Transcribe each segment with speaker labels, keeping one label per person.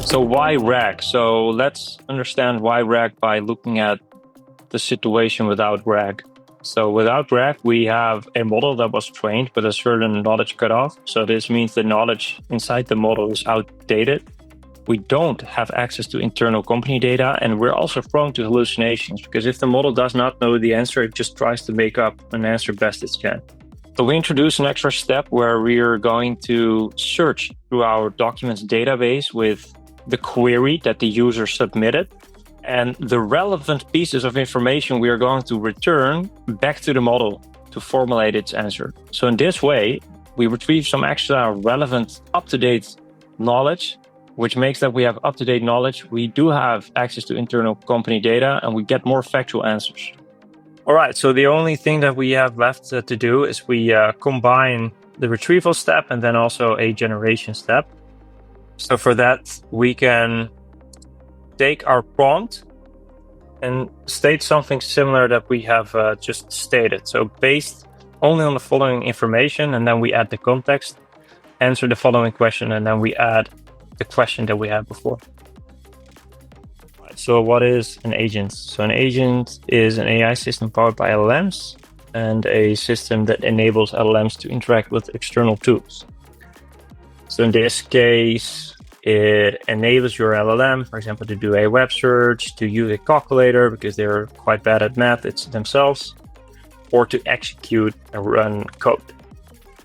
Speaker 1: So why RAG? So let's understand why RAG by looking at the situation without RAG. So without RAG, we have a model that was trained with a certain knowledge cutoff. So this means the knowledge inside the model is outdated. We don't have access to internal company data, and we're also prone to hallucinations because if the model does not know the answer, it just tries to make up an answer best it can. So we introduce an extra step where we're going to search through our documents database with the query that the user submitted, and the relevant pieces of information we are going to return back to the model to formulate its answer. So in this way, we retrieve some extra relevant, up-to-date knowledge, which makes that we have up-to-date knowledge. We do have access to internal company data, and we get more factual answers. All right, so the only thing that we have left to do is we combine the retrieval step and then also a generation step. So for that, we can take our prompt and state something similar that we have just stated. So based only on the following information, and then we add the context, answer the following question, and then we add the question that we had before. Right, so what is an agent? So an agent is an AI system powered by LLMs and a system that enables LLMs to interact with external tools. So in this case, it enables your LLM, for example, to do a web search, to use a calculator because they're quite bad at math themselves, or to execute and run code.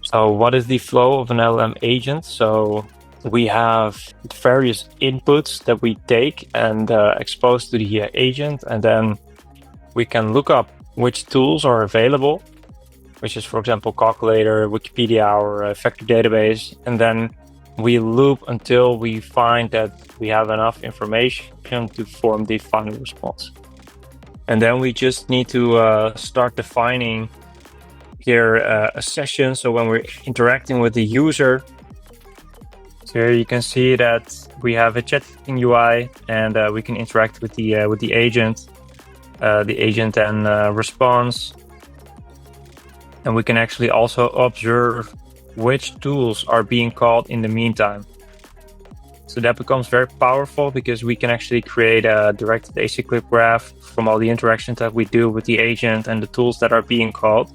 Speaker 1: So what is the flow of an LLM agent? So we have various inputs that we take and expose to the agent, and then we can look up which tools are available, which is, for example, calculator, Wikipedia, or a vector database, and then we loop until we find that we have enough information to form the final response. And then we just need to start defining here a session. So when we're interacting with the user, so here you can see that we have a chatting UI, and we can interact with the agent. The agent then responds, and we can actually also observe which tools are being called in the meantime. So that becomes very powerful because we can actually create a directed acyclic graph from all the interactions that we do with the agent and the tools that are being called.